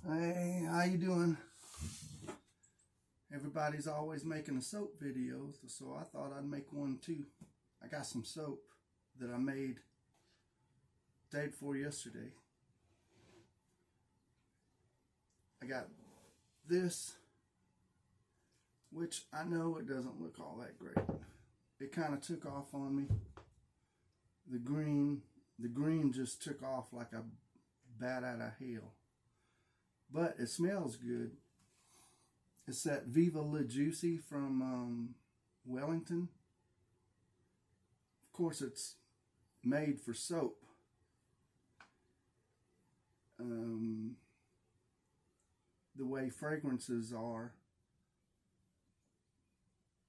Hey, how you doing? Everybody's always making a soap video, so I thought I'd make one too. I got some soap that I made day before yesterday. I got this, which I know it doesn't look all that great. It kind of took off on me. The green just took off like a bat out of hell. But it smells good. It's that Viva La Juicy from Wellington. Of course, it's made for soap. The way fragrances are,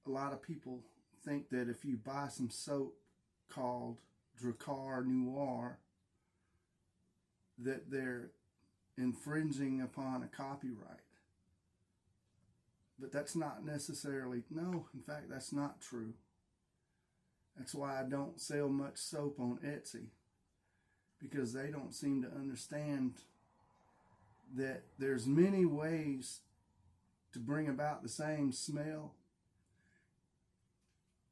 a lot of people think that if you buy some soap called Dracar Noir, that they're infringing upon a copyright. But that's not necessarily, no, in fact, that's not true. That's why I don't sell much soap on Etsy, because they don't seem to understand that there's many ways to bring about the same smell.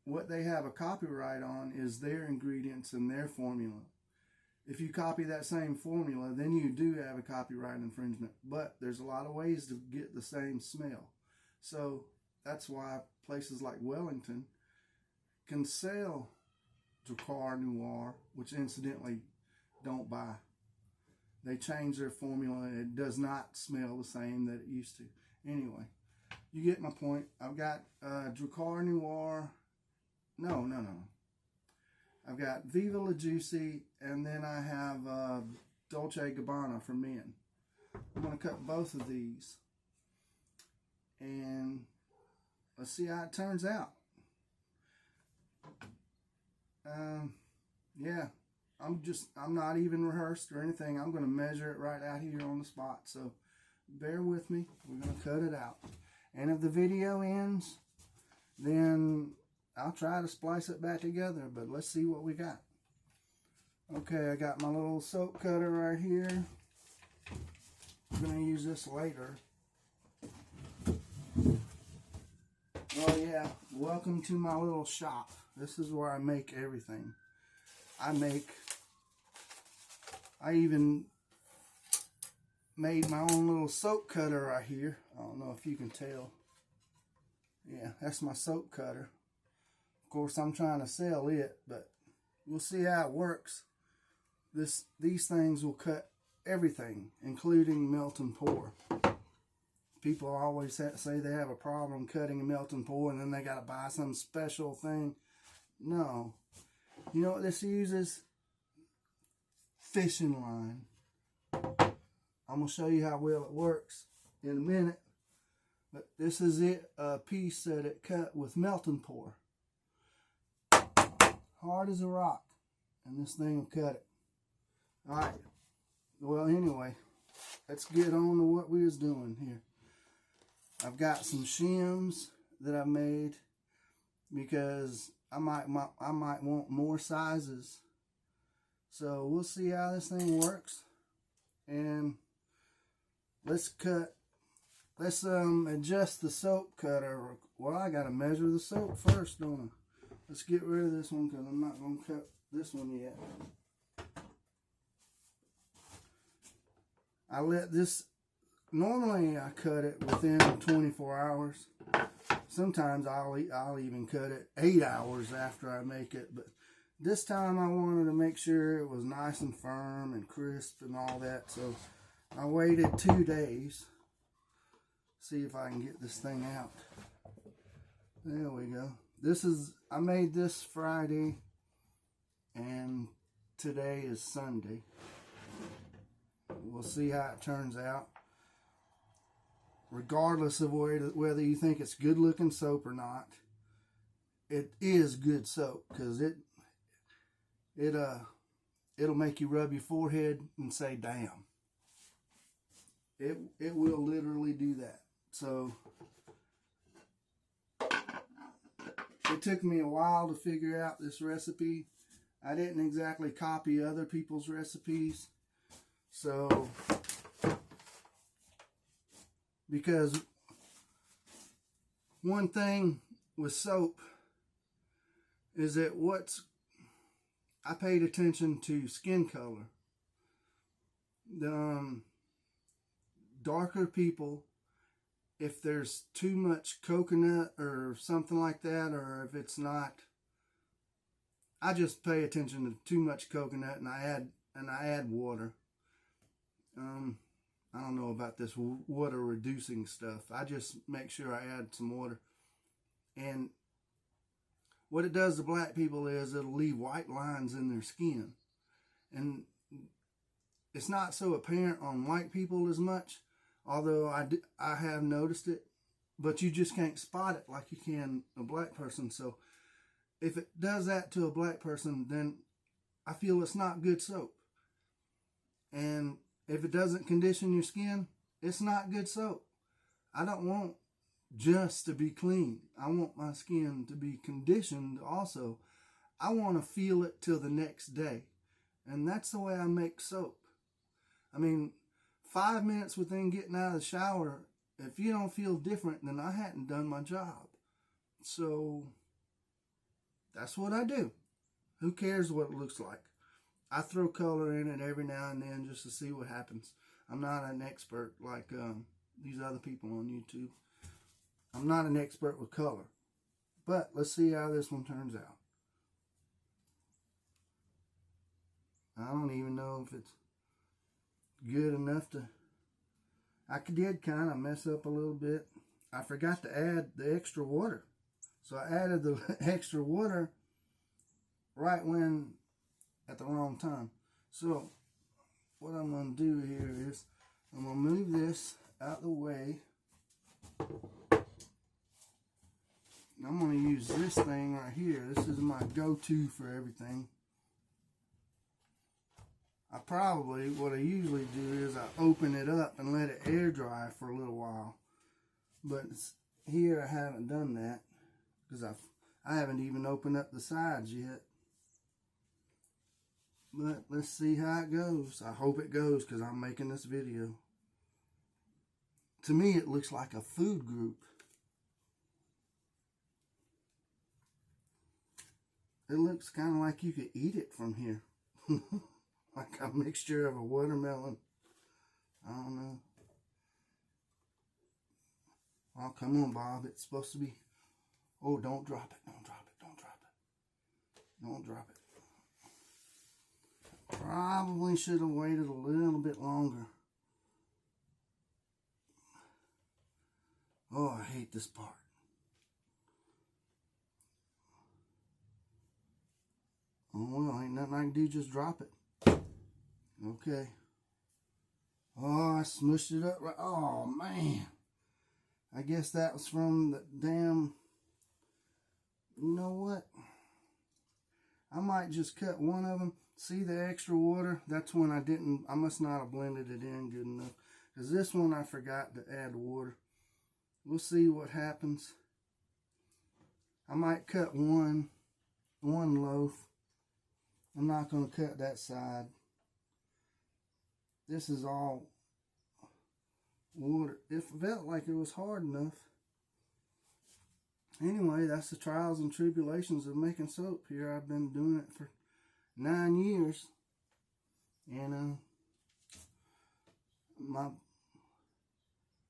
What they have a copyright on is their ingredients and their formula. If you copy that same formula, then you do have a copyright infringement. But there's a lot of ways to get the same smell. So that's why places like Wellington can sell Dracar Noir, which incidentally don't buy. They change their formula and it does not smell the same that it used to. Anyway, you get my point. I've got Dracar Noir. No. I've got Viva La Juicy, and then I have Dolce Gabbana for men. I'm going to cut both of these, and let's see how it turns out. Yeah, I'm not even rehearsed or anything. I'm going to measure it right out here on the spot, so bear with me. We're going to cut it out. And if the video ends, then I'll try to splice it back together, but let's see what we got. Okay, I got my little soap cutter right here. I'm going to use this later. Oh yeah, welcome to my little shop. This is where I make everything. I even made my own little soap cutter right here. I don't know if you can tell. Yeah, that's my soap cutter. Of course, I'm trying to sell it, but we'll see how it works. These things will cut everything, including melt and pour. People always say they have a problem cutting a melt and pour, and then they got to buy some special thing. No. You know what this uses? Fishing line. I'm going to show you how well it works in a minute. But this is it, a piece that it cut with melt and pour. Hard as a rock. And this thing will cut it. Alright. Well, anyway, let's get on to what we was doing here. I've got some shims that I made because I might want more sizes. So we'll see how this thing works. And let's adjust the soap cutter. Well, I gotta measure the soap first, don't I? Let's get rid of this one because I'm not gonna cut this one yet. I let this, normally I cut it within 24 hours. Sometimes I'll even cut it 8 hours after I make it, but this time I wanted to make sure it was nice and firm and crisp and all that, so I waited 2 days. See if I can get this thing out. There we go. I made this Friday, and today is Sunday. We'll see how it turns out. Regardless of whether you think it's good looking soap or not, it is good soap, because it'll make you rub your forehead and say damn. It will literally do that. So it took me a while to figure out this recipe. I didn't exactly copy other people's recipes, so Because one thing with soap is that I paid attention to skin color. The darker people, if there's too much coconut or something like that, or if it's not, I just pay attention to too much coconut, and I add water. I don't know about this water reducing stuff. I just make sure I add some water. And what it does to black people is it'll leave white lines in their skin. And it's not so apparent on white people as much, although I have noticed it. But you just can't spot it like you can a black person. So if it does that to a black person, then I feel it's not good soap. And if it doesn't condition your skin, it's not good soap. I don't want just to be clean. I want my skin to be conditioned also. I want to feel it till the next day. And that's the way I make soap. I mean, 5 minutes within getting out of the shower, if you don't feel different, then I hadn't done my job. So that's what I do. Who cares what it looks like? I throw color in it every now and then just to see what happens. I'm not an expert like these other people on YouTube. I'm not an expert with color. But let's see how this one turns out. I don't even know if it's good enough to... I did kind of mess up a little bit. I forgot to add the extra water. So I added the extra water right when... at the wrong time. So what I'm going to do here is I'm going to move this out of the way. I'm going to use this thing right here. This is my go-to for everything. What I usually do is I open it up and let it air dry for a little while. But here I haven't done that because I haven't even opened up the sides yet. But let's see how it goes. I hope it goes because I'm making this video. To me, it looks like a food group. It looks kind of like you could eat it from here. Like a mixture of a watermelon. I don't know. Oh, come on, Bob. It's supposed to be... Oh, don't drop it. Don't drop it. Don't drop it. Don't drop it. Probably should have waited a little bit longer. Oh, I hate this part. Oh, well, ain't nothing I can do, just drop it. Okay. Oh, I smushed it up right. Oh, man. I guess that was from the damn... You know what? I might just cut one of them. See the extra water? That's when I must not have blended it in good enough. Because this one I forgot to add water. We'll see what happens. I might cut one loaf. I'm not going to cut that side. This is all water. It felt like it was hard enough. Anyway, that's the trials and tribulations of making soap here. I've been doing it for 9 years. And my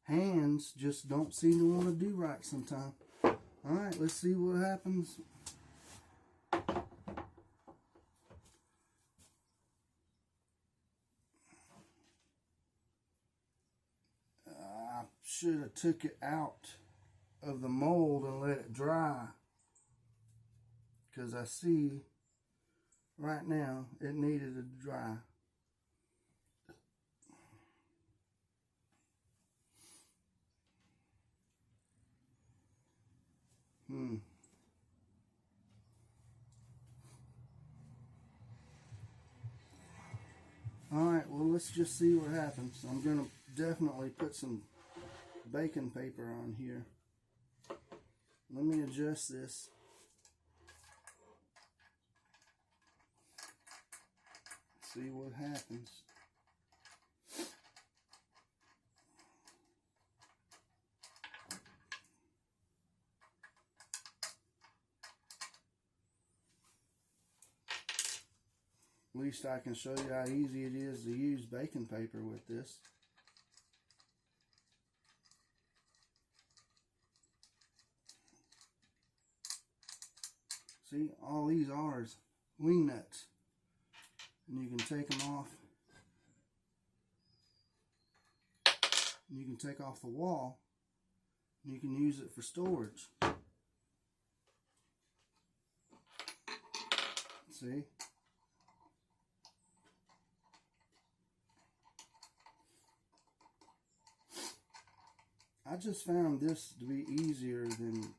hands just don't seem to want to do right sometimes. Alright, let's see what happens. I should have took it out of the mold and let it dry, because I see right now it needed to dry. Alright, well, let's just see what happens. I'm going to definitely put some baking paper on here. Let me adjust this. See what happens. least I can show you how easy it is to use baking paper with this. See, all these are is wing nuts. And you can take them off. And you can take off the wall. And you can use it for storage. See? I just found this to be easier than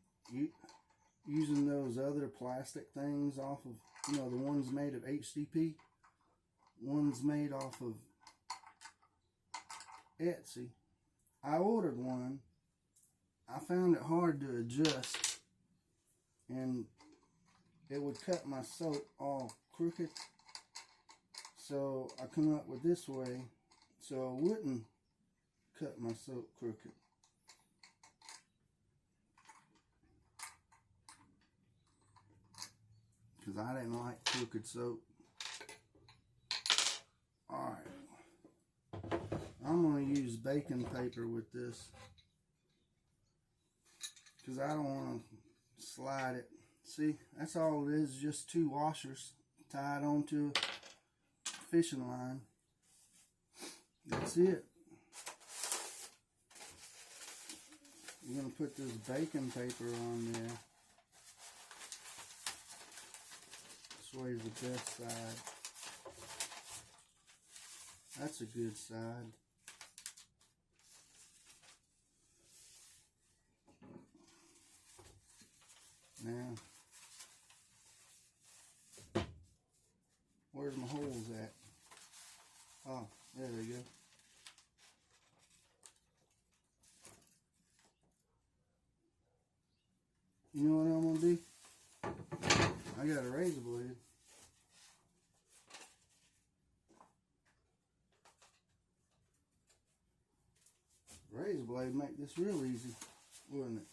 using those other plastic things off of, you know, the ones made of HDP. Ones made off of Etsy. I ordered one. I found it hard to adjust. And it would cut my soap all crooked. So I come up with this way so it wouldn't cut my soap crooked. Because I didn't like crooked soap. Alright. I'm going to use baking paper with this. Because I don't want to slide it. See, that's all it is, just two washers tied onto a fishing line. That's it. We're going to put this baking paper on there. This way is the best side. That's a good side. Now, where's my holes at? Oh, there they go. You know what I'm going to do? I got a razor blade. Razor blade make this real easy, wouldn't it?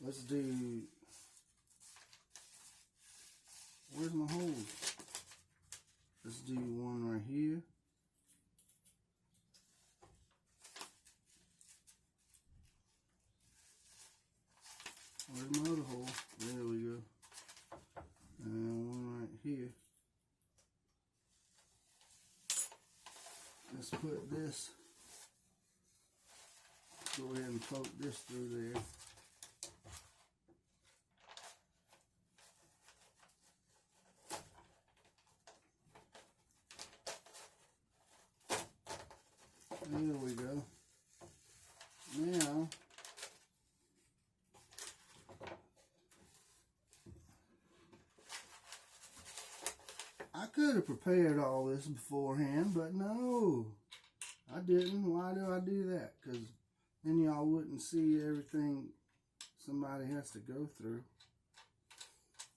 Let's do, where's my holes? Let's do one right here. Where's my other hole? There we go. And one right here. Let's put this, go ahead and poke this through there. There we go. Now, I could have prepared all this beforehand, but no, I didn't. Why do I do that? Because then y'all wouldn't see everything somebody has to go through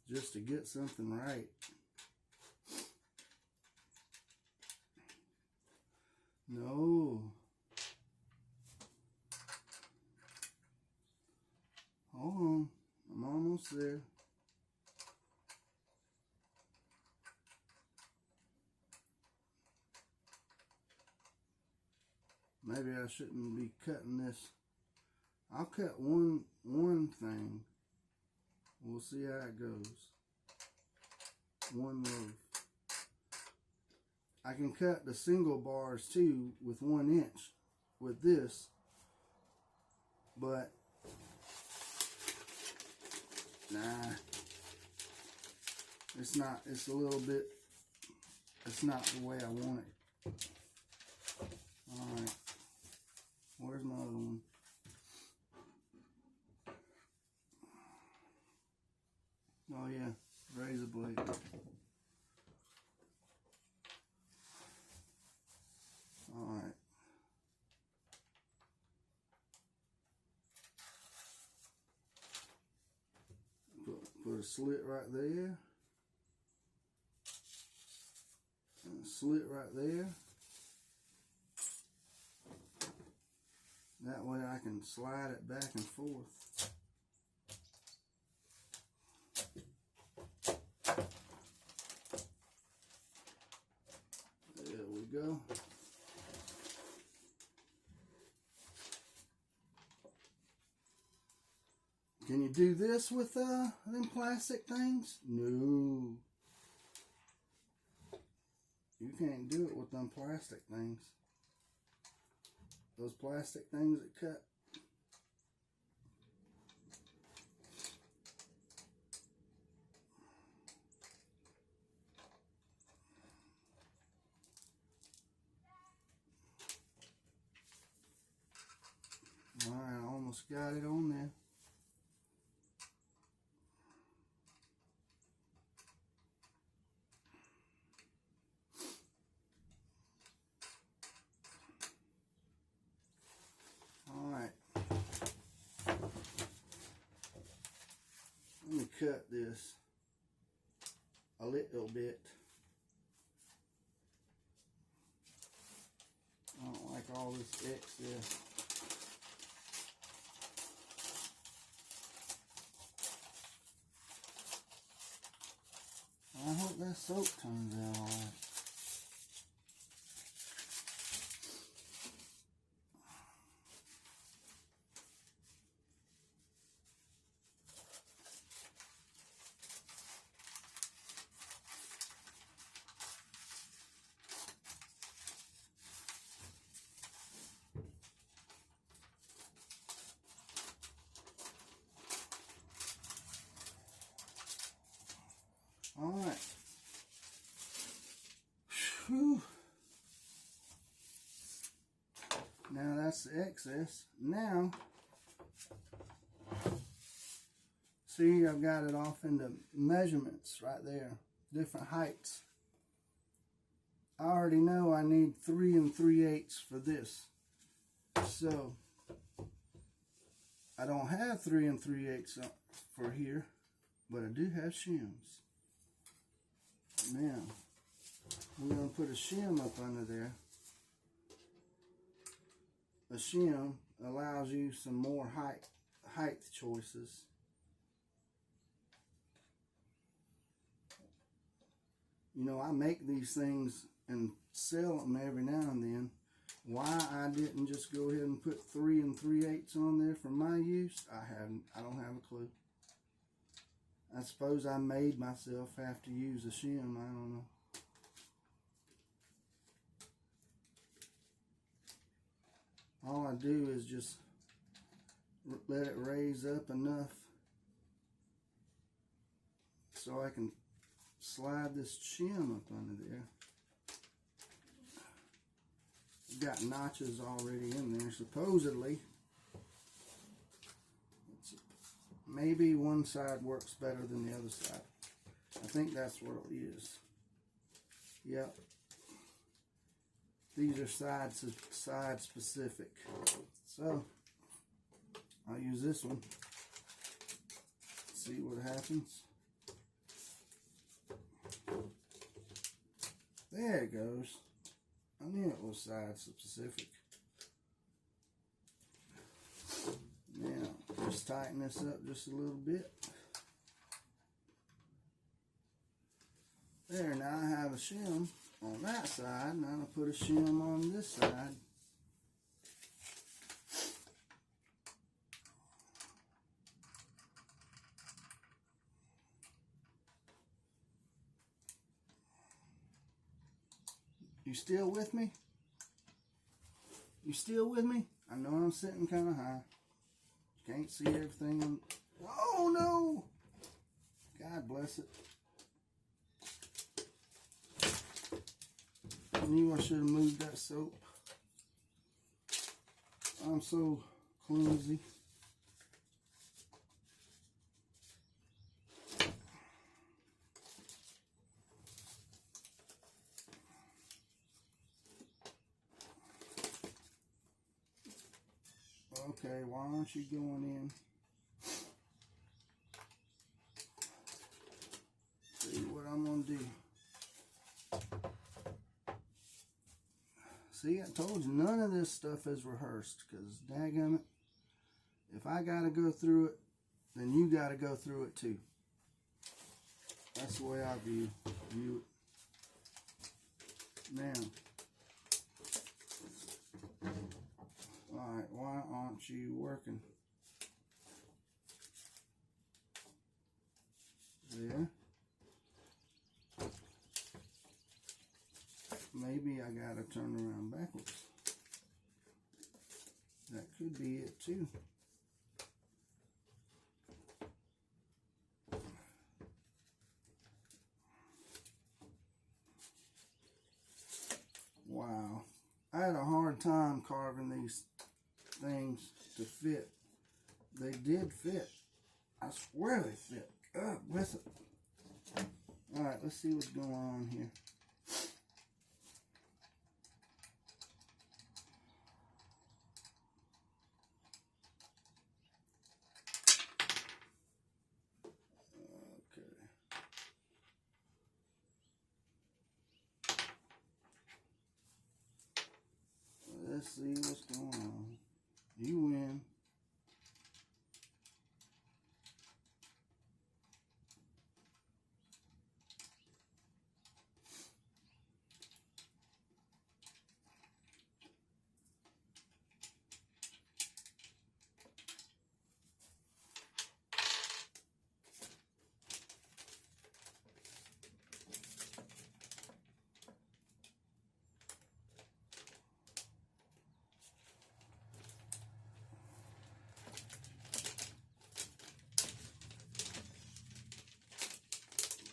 just to get something right. No. Hold on. I'm almost there. Maybe I shouldn't be cutting this. I'll cut one thing. We'll see how it goes. One loaf. I can cut the single bars too with 1 inch with this, but nah, it's not. It's a little bit. It's not the way I want it. All right, where's my other one? Oh yeah, razor blade. All right. Put a slit right there. And a slit right there. That way I can slide it back and forth. go. Can you do this with them plastic things? No. You can't do it with them plastic things. Those plastic things that cut. Alright, I almost got it on there. Alright. Let me cut this a little bit. I don't like all this excess. I hope that soap turns out all right. All right. Whew. Now that's the excess. Now, see, I've got it off into measurements right there, different heights. I already know I need 3 3/8 for this. So, I don't have 3 3/8 for here, but I do have shims. Now, we're going to put a shim up under there. A shim allows you some more height choices. You know, I make these things and sell them every now and then. Why I didn't just go ahead and put 3 3/8 on there for my use, I don't have a clue. I suppose I made myself have to use a shim, I don't know. All I do is just let it raise up enough so I can slide this shim up under there. It's got notches already in there, supposedly. Maybe one side works better than the other side. I think that's what it is. Yep. These are side specific. So, I'll use this one. See what happens. There it goes. I knew it was side specific. Now, just tighten this up just a little bit. There, now I have a shim on that side. Now I'll put a shim on this side. You still with me? You still with me? I know I'm sitting kind of high. Can't see everything. Oh no! God bless it. I knew I should have moved that soap. I'm so clumsy. Okay, why aren't you going in? See what I'm gonna do. See, I told you none of this stuff is rehearsed, because daggum it, if I gotta go through it, then you gotta go through it too. That's the way I view it. Now, promise you working. There. Maybe I gotta turn around backwards. That could be it too. Wow. I had a hard time carving these things to fit. They did fit. I swear they fit. With it. Alright, let's see what's going on here. Okay. Let's see what's going on. You win.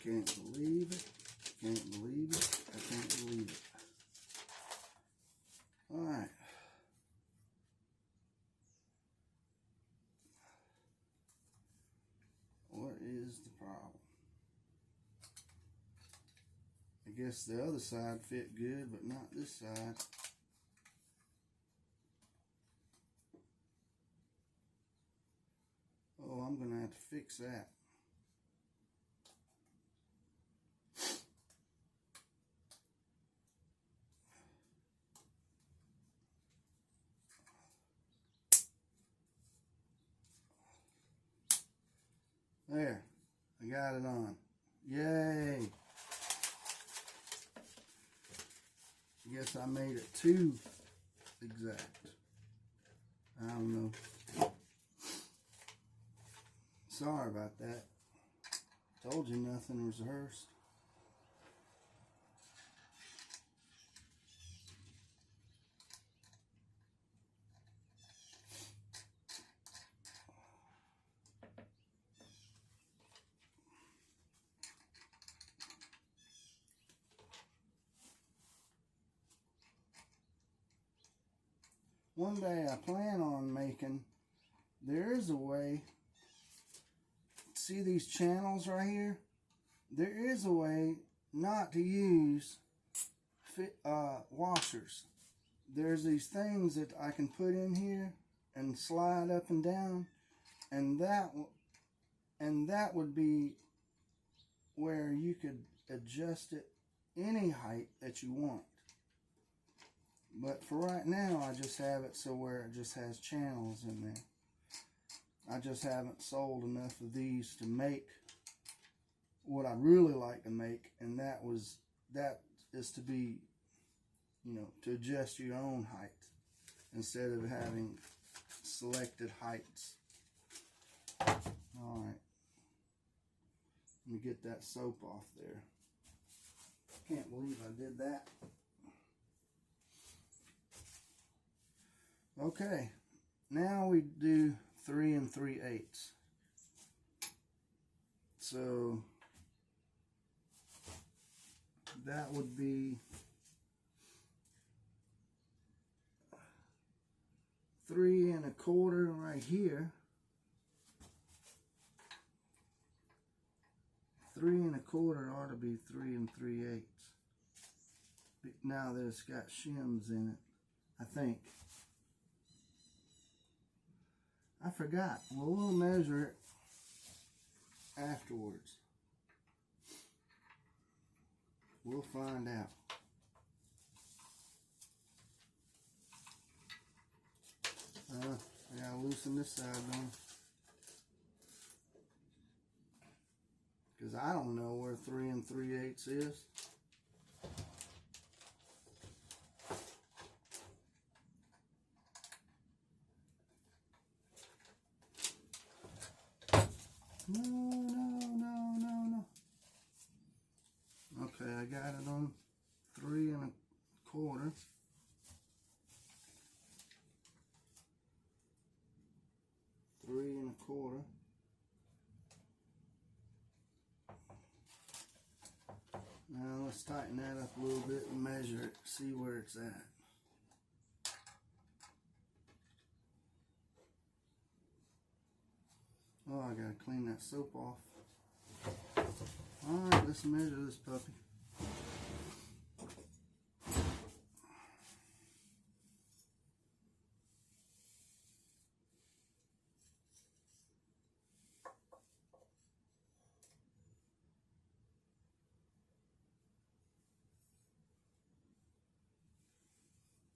Can't believe it. Can't believe it. I can't believe it. Alright. What is the problem? I guess the other side fit good, but not this side. Oh, I'm going to have to fix that. There, I got it on. Yay! I guess I made it too exact. I don't know. Sorry about that. Told you nothing was rehearsed. One day I plan on making, there is a way, see these channels right here? There is a way not to use washers. There's these things that I can put in here and slide up and down, and that would be where you could adjust it any height that you want. But for right now, I just have it so where it just has channels in there. I just haven't sold enough of these to make what I really like to make, and that is to be, you know, to adjust your own height instead of having selected heights. Alright. Let me get that soap off there. Can't believe I did that. Okay, now we do 3 3/8. So that would be 3 1/4 right here. 3 1/4 ought to be 3 3/8. Now that it's got shims in it, I think. I forgot. Well, we'll measure it afterwards. We'll find out. I gotta loosen this side on, because I don't know where 3 3/8 is. No. Okay, I got it on 3 1/4. Three and a quarter. Now let's tighten that up a little bit and measure it, see where it's at. Oh, I gotta clean that soap off. Alright, let's measure this puppy.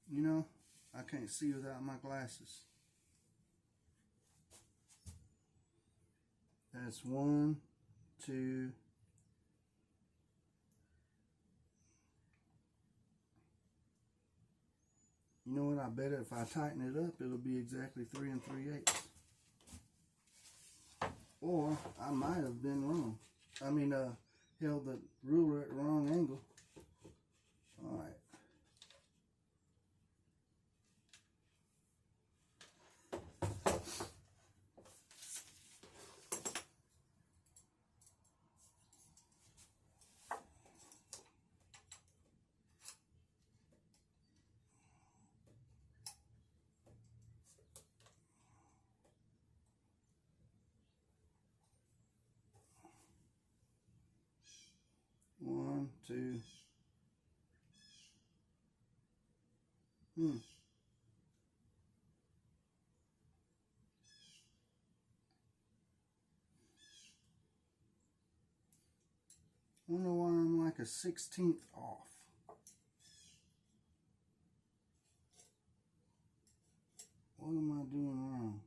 You know, I can't see without my glasses. That's 1, 2. You know what? I bet if I tighten it up, it'll be exactly 3 3/8. Or I might have been wrong. I mean, held the ruler at the wrong angle. All right. One, two. I wonder why I'm like a 1/16 off. What am I doing wrong?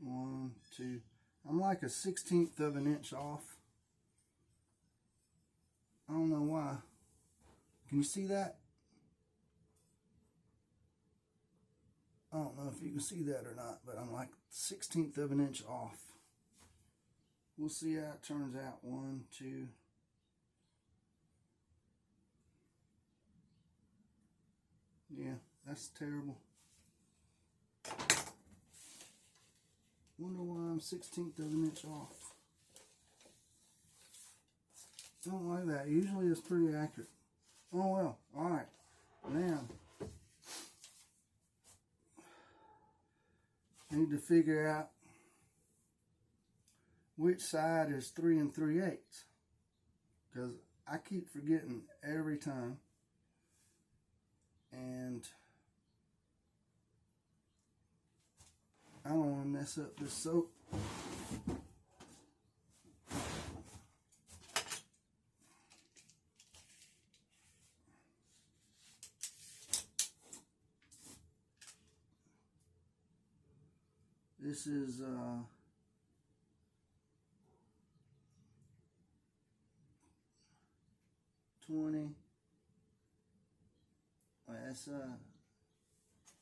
One, two. I'm like a 1/16 of an inch off. I don't know why. Can you see that? I don't know if you can see that or not, but I'm like 1/16 of an inch off. We'll see how it turns out. 1, 2. Yeah, that's terrible. Wonder why I'm 1/16 of an inch off. I don't like that. Usually it's pretty accurate. Oh well. Alright. Now, I need to figure out which side is 3 3/8. Because I keep forgetting every time. And I don't want to mess up this soap. This is 20. That's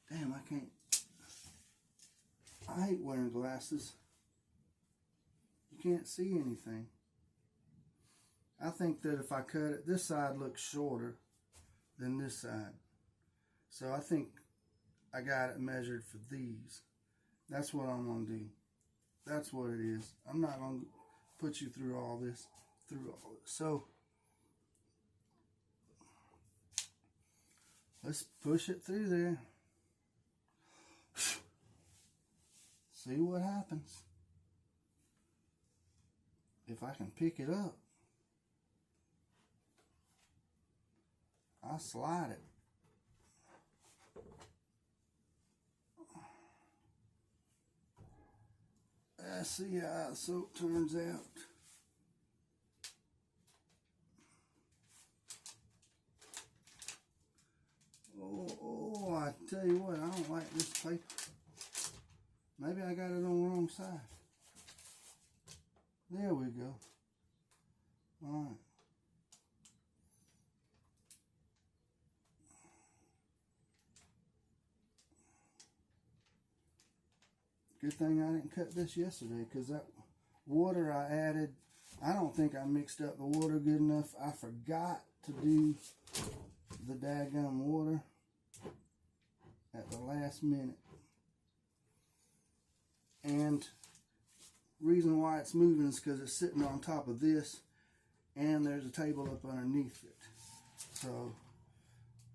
damn, I can't. I hate wearing glasses. You can't see anything. I think that if I cut it, this side looks shorter than this side. So I think I got it measured for these. That's what I'm going to do. That's what it is. I'm not going to put you through all this. So let's push it through there. See what happens. If I can pick it up, I'll slide it. Let's see how the soap turns out. Oh, I tell you what, I don't like this paper. Maybe I got it on the wrong side. There we go. All right. Good thing I didn't cut this yesterday, because that water I added, I don't think I mixed up the water good enough. I forgot to do the daggum water at the last minute. And reason why it's moving is because it's sitting on top of this, and there's a table up underneath it. So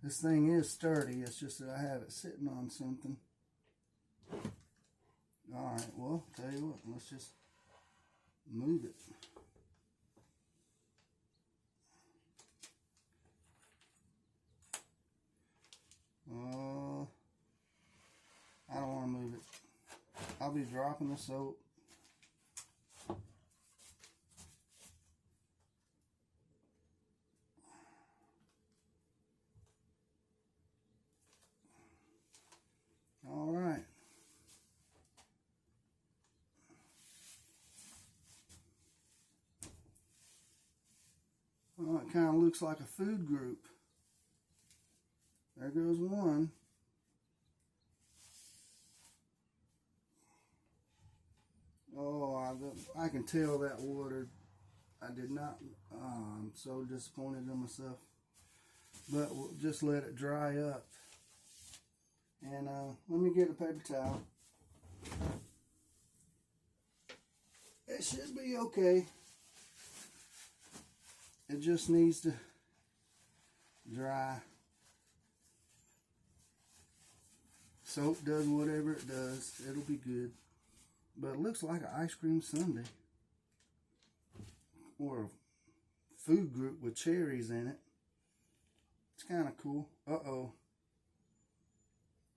this thing is sturdy. It's just that I have it sitting on something. Alright, well, tell you what, let's just move it. I don't want to move it. I'll be dropping the soap. All right. Well, it kind of looks like a food group. There goes one. Oh, I can tell that water. I did not. I'm so disappointed in myself. But we'll just let it dry up. And let me get a paper towel. It should be okay. It just needs to dry. Soap does whatever it does. It'll be good. But it looks like an ice cream sundae. Or a food group with cherries in it. It's kind of cool. Uh-oh.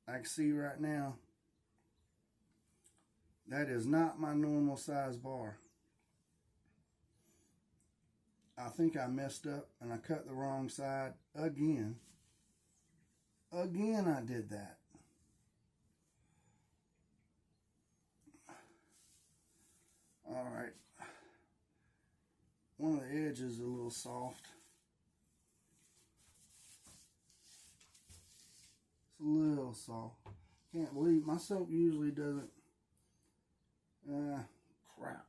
I can see right now. That is not my normal size bar. I think I messed up and I cut the wrong side again. Again I did that. Alright. One of the edges is a little soft. It's a little soft. Can't believe my soap usually doesn't. Crap.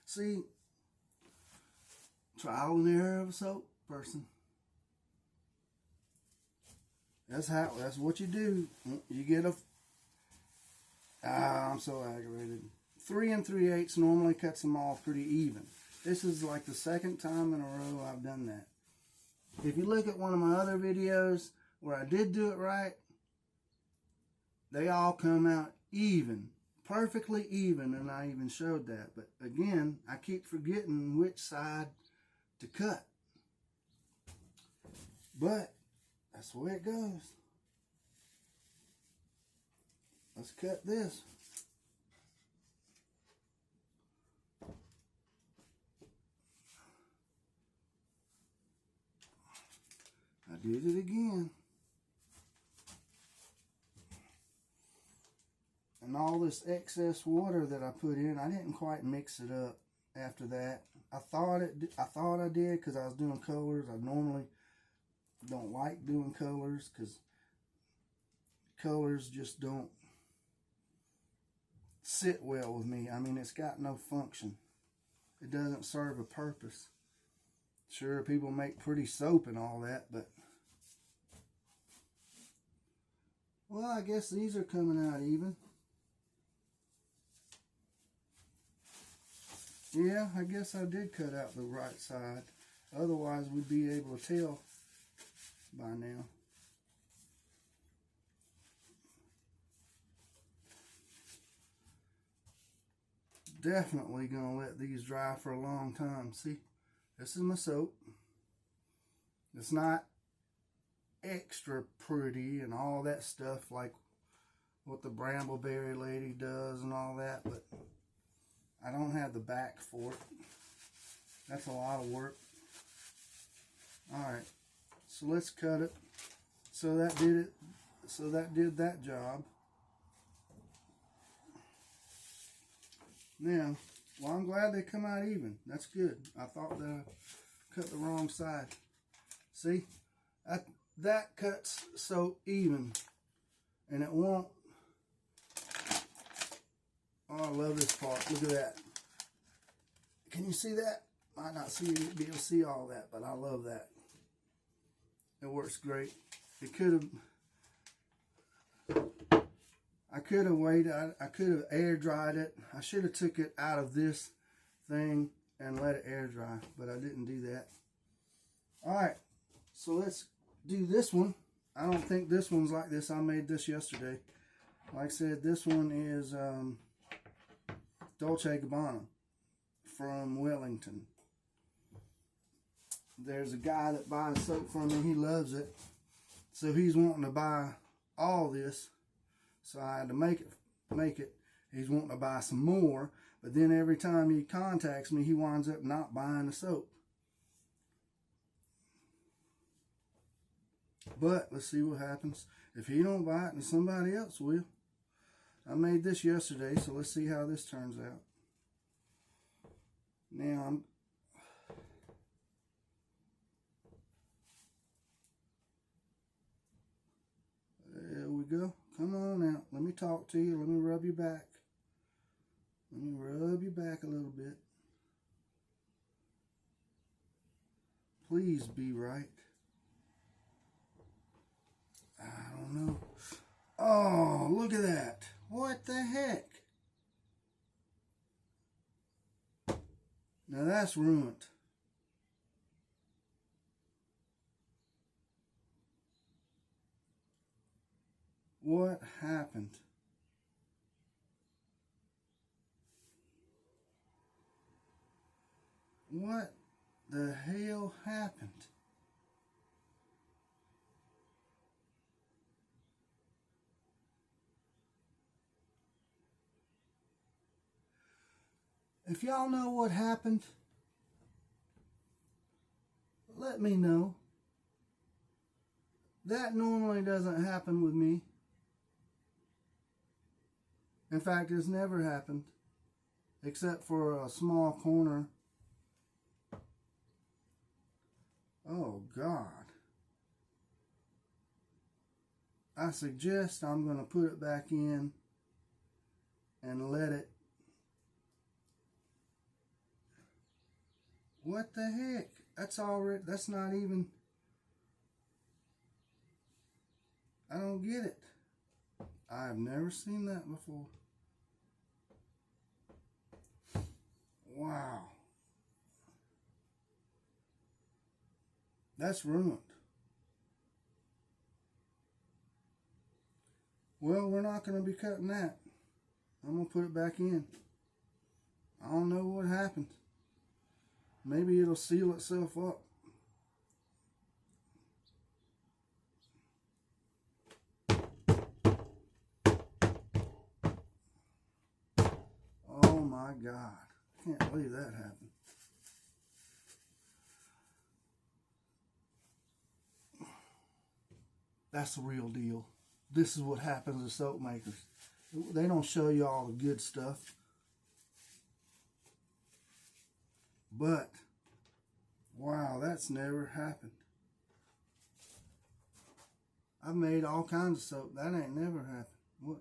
See, trial and error of a soap person. That's what you do. You get I'm so aggravated. 3 3/8 normally cuts them off pretty even. This is like the second time in a row I've done that. If you look at one of my other videos where I did do it right, they all come out even. Perfectly even, and I even showed that. But again, I keep forgetting which side to cut. But that's the way it goes. Let's cut this. I did it again. And all this excess water that I put in, I didn't quite mix it up after that. I thought I did because I was doing colors. I normally don't like doing colors because colors just don't sit well with me. I mean, it's got no function. It doesn't serve a purpose. Sure, people make pretty soap and all that, but well, I guess these are coming out even. Yeah, I guess I did cut out the right side. Otherwise, we'd be able to tell by now. Definitely gonna let these dry for a long time. See, this is my soap. It's not extra pretty and all that stuff like what the Brambleberry lady does and all that, but I don't have the back for it. That's a lot of work. Alright, so let's cut it. So that did it. So that did that job. Now, well, I'm glad they come out even. That's good. I thought that I cut the wrong side. See, that cuts so even, and it won't Oh, I love this part. Look at that. Can you see that? Might not be able to see all that, but I love that. It works great. It could have, I could have waited. I could have air dried it. I should have took it out of this thing and let it air dry, but I didn't do that. All right, so let's do this one. I don't think this one's like this. I made this yesterday. Like I said, this one is Dolce & Gabbana from Wellington. There's a guy that buys soap from me. He loves it. So he's wanting to buy all this. So I had to make it. He's wanting to buy some more. But then every time he contacts me, he winds up not buying the soap. But let's see what happens. If he don't buy it, then somebody else will. I made this yesterday, so let's see how this turns out. Now, there we go. Come on out. Let me talk to you. Let me rub your back. Let me rub your back a little bit. Please be right. I don't know. Oh, look at that. What the heck? Now that's ruined. What happened? What the hell happened? If y'all know what happened, let me know. That normally doesn't happen with me. In fact, it's never happened, except for a small corner. Oh, God. I suggest I'm going to put it back in and let it. What the heck? That's already, that's not even, I don't get it. I've never seen that before. Wow. That's ruined. Well, we're not going to be cutting that. I'm going to put it back in. I don't know what happened. Maybe it'll seal itself up. Oh my God. I can't believe that happened. That's the real deal. This is what happens to soap makers. They don't show you all the good stuff. But, wow, that's never happened. I've made all kinds of soap. That ain't never happened. What?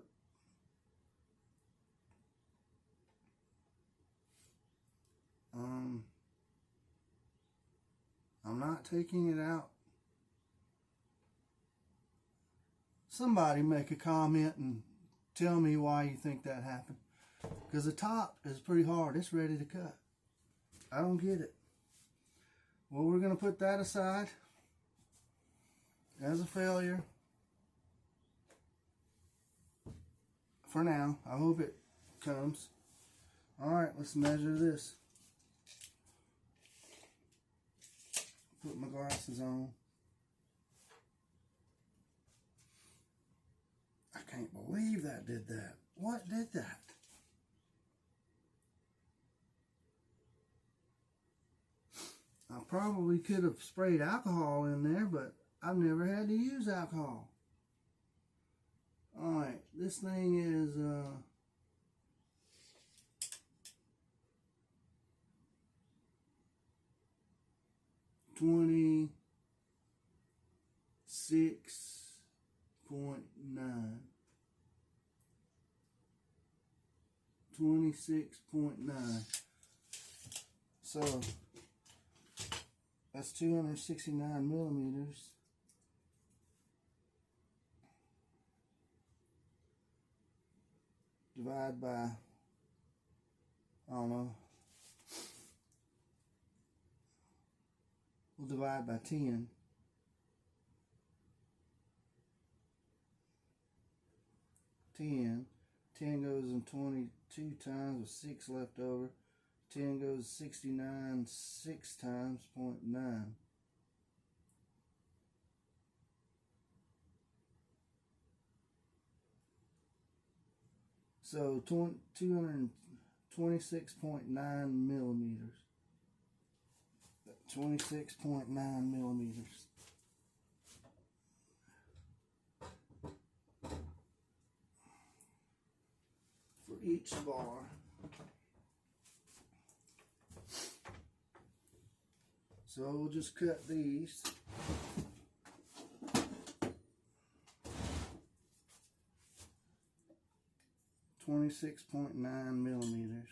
I'm not taking it out. Somebody make a comment and tell me why you think that happened. Because the top is pretty hard. It's ready to cut. I don't get it. Well, we're going to put that aside as a failure for now. I hope it comes. All right, let's measure this. Put my glasses on. I can't believe that did that. What did that? I probably could have sprayed alcohol in there, but I've never had to use alcohol. Alright, this thing is 26.9. 26.9. So that's 269 millimeters. Divide by, I don't know, we'll divide by 10. 10 goes in 22 times with 6 left over. 10 goes 69 6 times 0.9. So 226.9 millimeters. 26.9 millimeters. For each bar. So we'll just cut these. .9 millimeters.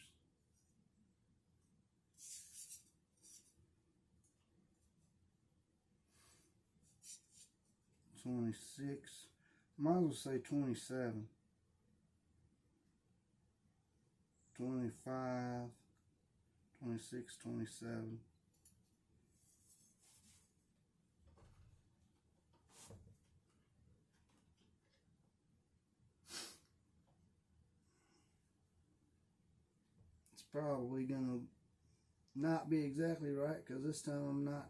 26. Might as well say 27. 25, 26, 27. It's probably gonna not be exactly right because this time I'm not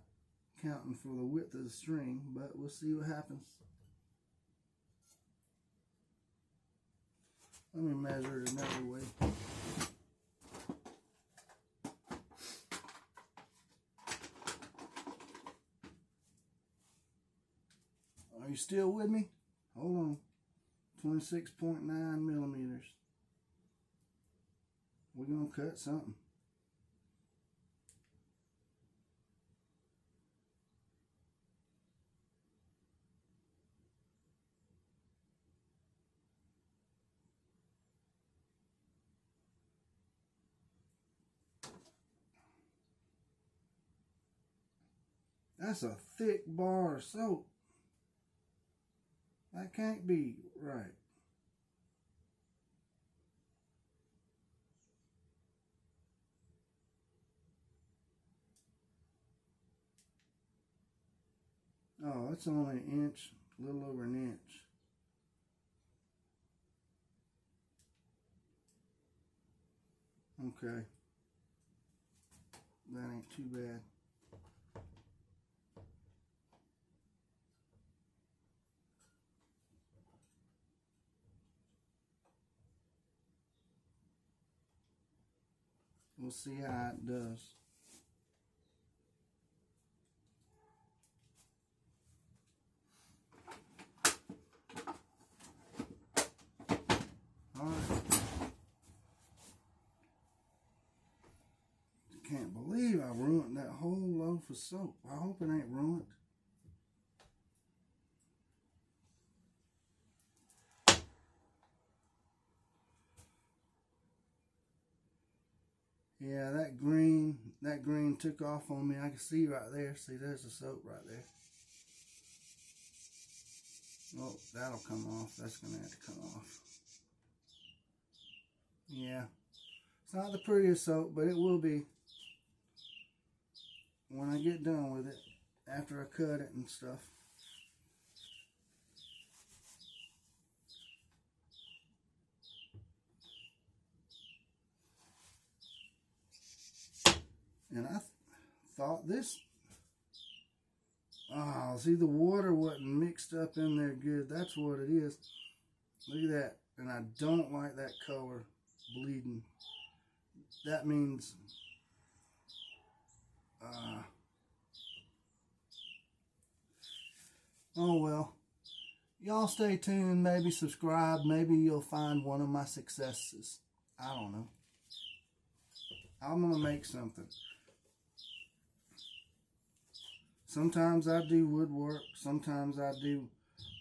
counting for the width of the string, but we'll see what happens. Let me measure it another way. Are you still with me? Hold on. 26.9 millimeters. We're going to cut something. That's a thick bar of soap. That can't be right. Oh, it's only an inch, a little over an inch. Okay. That ain't too bad. We'll see how it does. Alright. Can't believe I ruined that whole loaf of soap. I hope it ain't ruined. Yeah, that green took off on me. I can see right there. See, there's the soap right there. Oh, that'll come off. That's going to have to come off. Yeah. It's not the prettiest soap, but it will be when I get done with it, after I cut it and stuff. And I thought this, see, the water wasn't mixed up in there good. That's what it is. Look at that. And I don't like that color bleeding. That means, oh well. Y'all stay tuned. Maybe subscribe. Maybe you'll find one of my successes. I don't know. I'm going to make something. Sometimes I do woodwork. Sometimes I do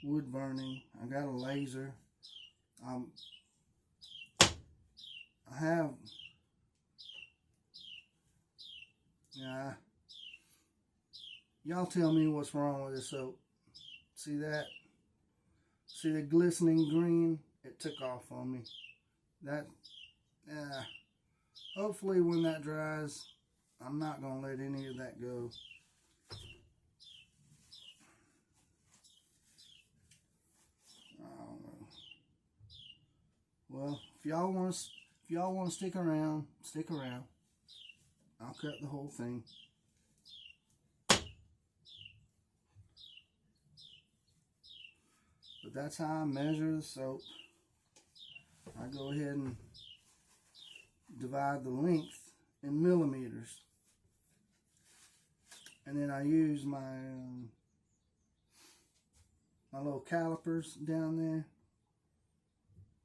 wood burning. I got a laser. I have, yeah, y'all tell me what's wrong with this soap. See that? See the glistening green? It took off on me. That, hopefully when that dries, I'm not going to let any of that go. I don't know. Well, if y'all want to stick around, stick around. I'll cut the whole thing. But that's how I measure the soap. I go ahead and divide the length in millimeters. And then I use my my little calipers down there.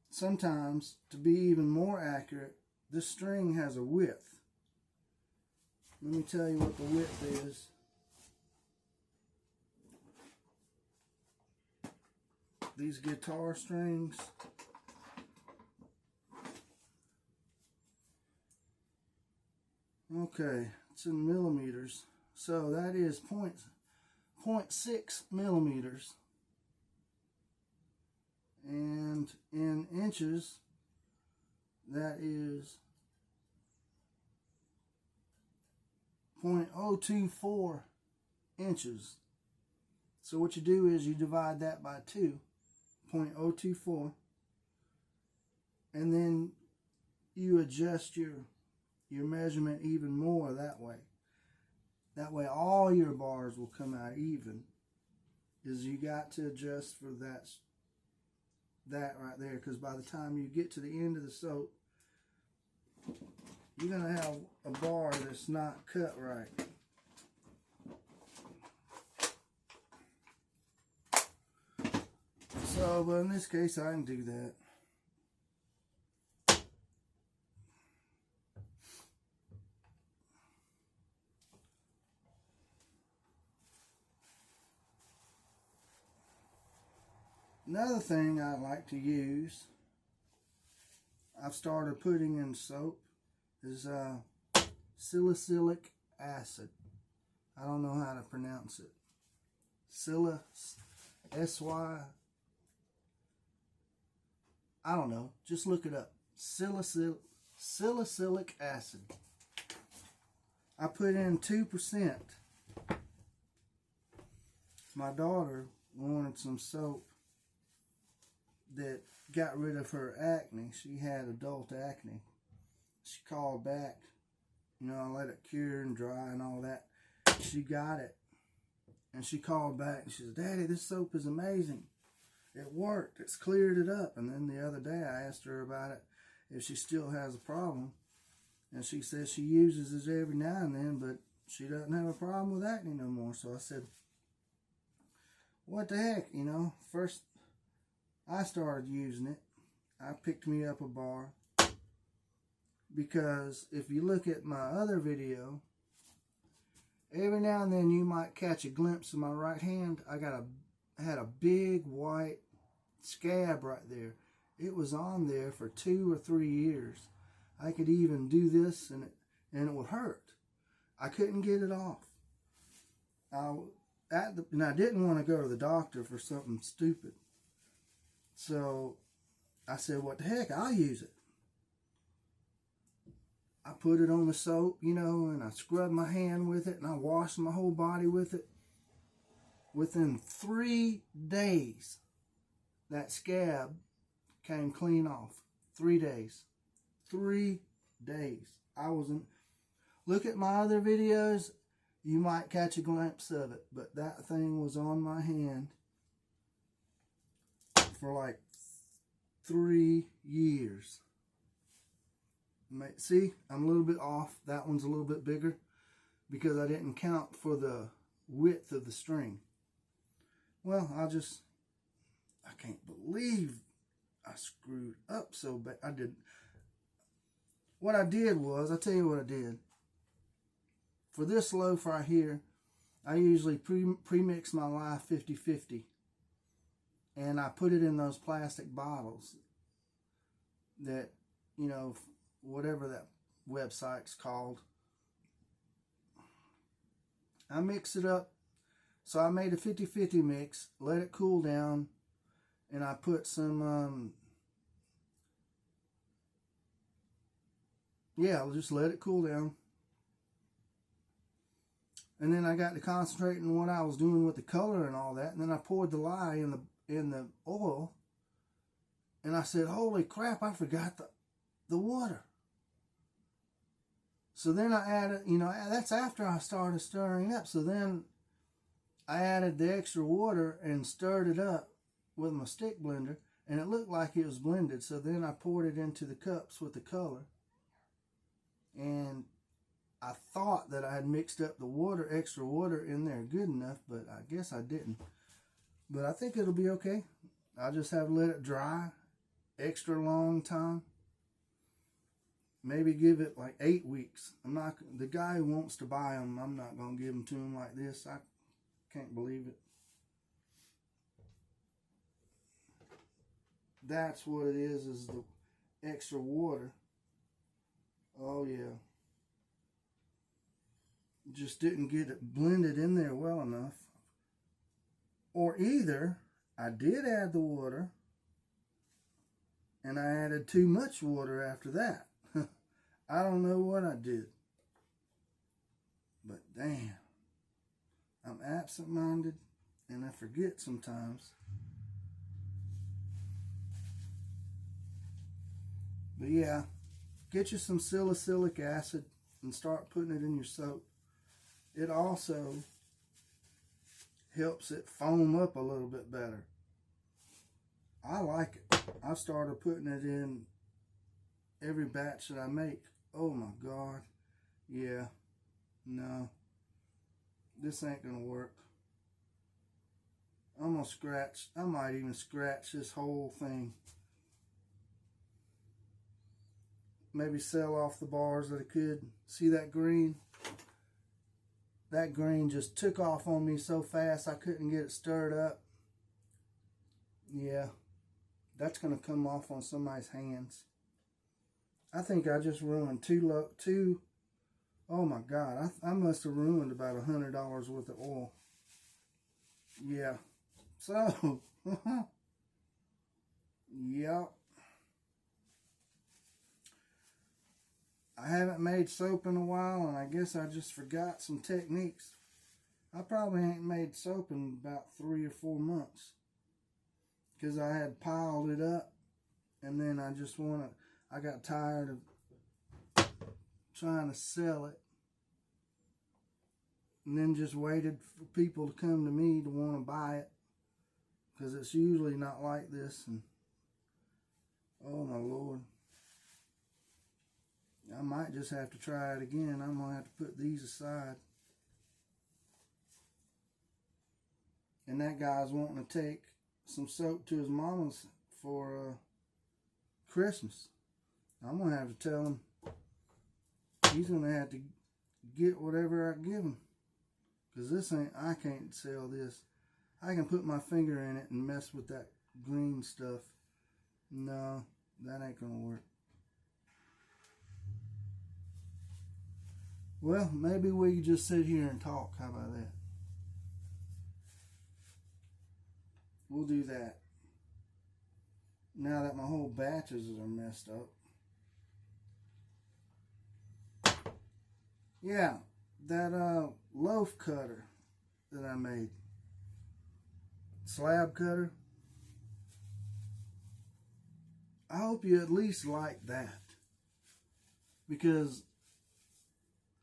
Sometimes, to be even more accurate, this string has a width. Let me tell you what the width is. These guitar strings, okay, it's in millimeters, so that is 0.6 millimeters, and in inches that is 0.024 inches. So what you do is you divide that by 2, 0.024, and then you adjust your measurement even more that way. That way all your bars will come out even. Is you got to adjust for that right there, because by the time you get to the end of the soap, you're going to have a bar that's not cut right. So, but in this case, I can do that. Another thing I like to use, I've started putting in soap, is salicylic acid. I don't know how to pronounce it. S-Y, I don't know. Just look it up. Salicylic acid. I put in 2%. My daughter wanted some soap that got rid of her acne. She had adult acne. She called back. You know, I let it cure and dry and all that. She got it. And she called back and she said, "Daddy, this soap is amazing. It worked. It's cleared it up." And then the other day I asked her about it, if she still has a problem. And she says she uses it every now and then, but she doesn't have a problem with acne no more. So I said, what the heck, you know? First, I started using it. I picked me up a bar. Because if you look at my other video, every now and then you might catch a glimpse of my right hand. I had a big white scab right there. It was on there for 2 or 3 years. I could even do this and it would hurt. I couldn't get it off. And I didn't want to go to the doctor for something stupid. So I said, what the heck, I'll use it. I put it on the soap, you know, and I scrubbed my hand with it, and I washed my whole body with it. Within 3 days, that scab came clean off. 3 days. 3 days. I wasn't... Look at my other videos, you might catch a glimpse of it, but that thing was on my hand for like 3 years. See, I'm a little bit off. That one's a little bit bigger because I didn't count for the width of the string. Well, I can't believe I screwed up so bad. I did. What I did was, I'll tell you what I did. For this loaf right here, I usually pre-mix my lye 50-50. And I put it in those plastic bottles that, you know, whatever that website's called. I mix it up. So I made a 50-50 mix, let it cool down, and I put some, I'll just let it cool down. And then I got to concentrate on what I was doing with the color and all that, and then I poured the lye in the oil, and I said, holy crap, I forgot the water. So then I added, that's after I started stirring up. So then I added the extra water and stirred it up with my stick blender, and it looked like it was blended. So then I poured it into the cups with the color, and I thought that I had mixed up the extra water in there good enough, but I guess I didn't. But I think it'll be okay. I'll just have to let it dry extra long time. Maybe give it like 8 weeks. The guy who wants to buy them, I'm not going to give them to him like this. I can't believe it. That's what it is the extra water. Oh yeah. Just didn't get it blended in there well enough. Or either I did add the water and I added too much water after that. I don't know what I did. But damn, I'm absent-minded and I forget sometimes. But yeah, get you some salicylic acid and start putting it in your soap. It also helps it foam up a little bit better. I like it. I've started putting it in every batch that I make. Oh my God. Yeah. No. This ain't gonna work. I'm gonna scratch. I might even scratch this whole thing. Maybe sell off the bars that I could. See that green? That green just took off on me so fast I couldn't get it stirred up. Yeah. That's gonna come off on somebody's hands. I think I just ruined two. Oh my God, I must have ruined about $100 worth of oil. Yeah. So, yeah. I haven't made soap in a while, and I guess I just forgot some techniques. I probably ain't made soap in about 3 or 4 months. Because I had piled it up, and then I got tired of trying to sell it, and then just waited for people to come to me to want to buy it, because it's usually not like this. And oh my Lord, I might just have to try it again. I'm gonna have to put these aside. And that guy's wanting to take some soap to his mama's for Christmas. I'm gonna have to tell him he's gonna have to get whatever I give him, because I can't sell this. I can put my finger in it and mess with that green stuff. No, that ain't gonna work. Well, maybe we can just sit here and talk. How about that? We'll do that. Now that my whole batches are messed up. Yeah, that loaf cutter that I made. Slab cutter. I hope you at least like that, because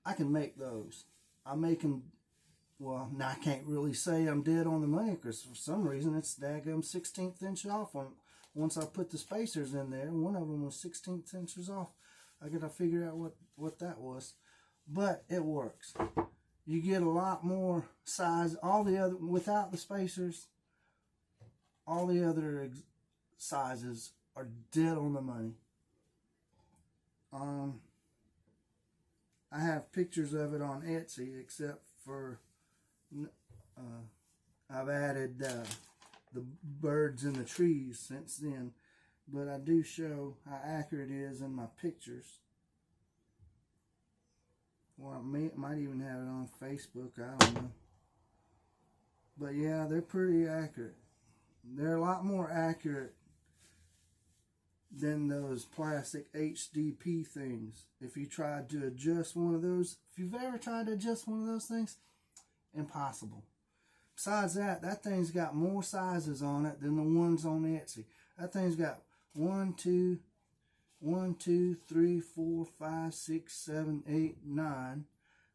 I can make those. I make them, well, now I can't really say I'm dead on the money, because for some reason it's daggum 16th inch off. Once I put the spacers in there, one of them was 16th inches off. I gotta figure out what that was. But it works. You get a lot more size. All the other, without the spacers, all the other sizes are dead on the money. I have pictures of it on Etsy, except for I've added the birds and the trees since then. But I do show how accurate it is in my pictures. Or might even have it on Facebook, I don't know. But yeah, they're pretty accurate. They're a lot more accurate than those plastic HDP things. If you tried to adjust one of those, if you've ever tried to adjust one of those things, impossible. Besides that, that thing's got more sizes on it than the ones on Etsy. That thing's got 1, 2, 3, 4, 5, 6, 7, 8, 9.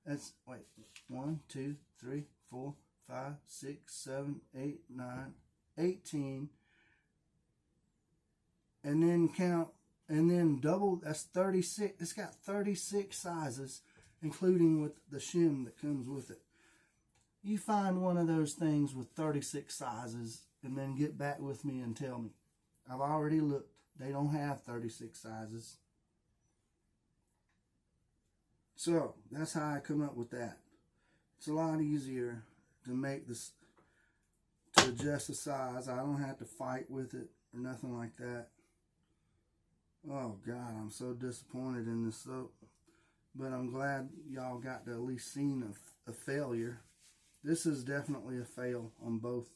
That's, wait, 1, 2, 3, 4, 5, 6, 7, 8, 9, 18. And then count, and then double, that's 36. It's got 36 sizes, including with the shim that comes with it. You find one of those things with 36 sizes and then get back with me and tell me. I've already looked. They don't have 36 sizes. So, that's how I come up with that. It's a lot easier to make this, to adjust the size. I don't have to fight with it or nothing like that. Oh God, I'm so disappointed in this soap. But I'm glad y'all got to at least seen a failure. This is definitely a fail on both.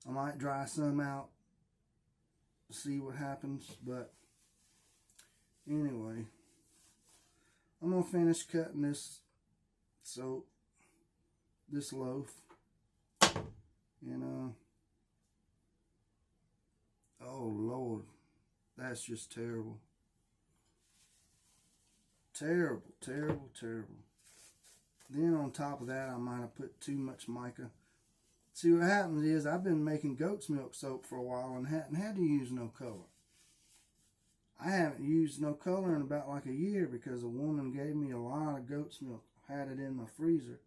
I might dry some out, see what happens, but anyway, I'm going to finish cutting this soap, this loaf, and oh Lord, that's just terrible. Terrible, terrible, terrible. Then on top of that, I might have put too much mica. See, what happens is I've been making goat's milk soap for a while and hadn't had to use no color. I haven't used no color in about like a year because a woman gave me a lot of goat's milk. Had it in my freezer.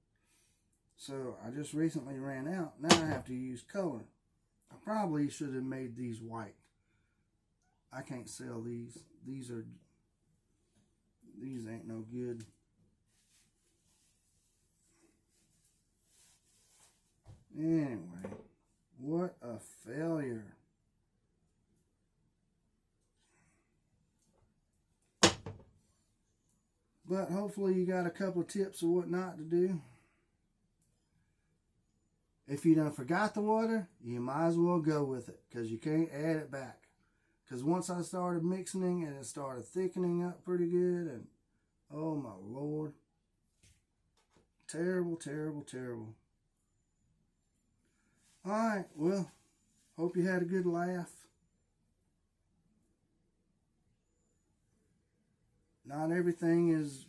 So I just recently ran out. Now I have to use color. I probably should have made these white. I can't sell these. These ain't no good. Anyway, what a failure. But hopefully you got a couple of tips of what not to do. If you done forgot the water, you might as well go with it because you can't add it back. Because once I started mixing and it started thickening up pretty good, and oh my Lord, terrible, terrible, terrible. Alright, well, hope you had a good laugh. Not everything is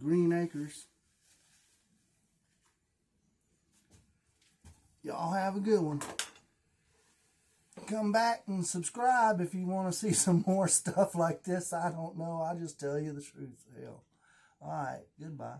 green acres. Y'all have a good one. Come back and subscribe if you want to see some more stuff like this. I don't know. I just tell you the truth. Hell. Alright, goodbye.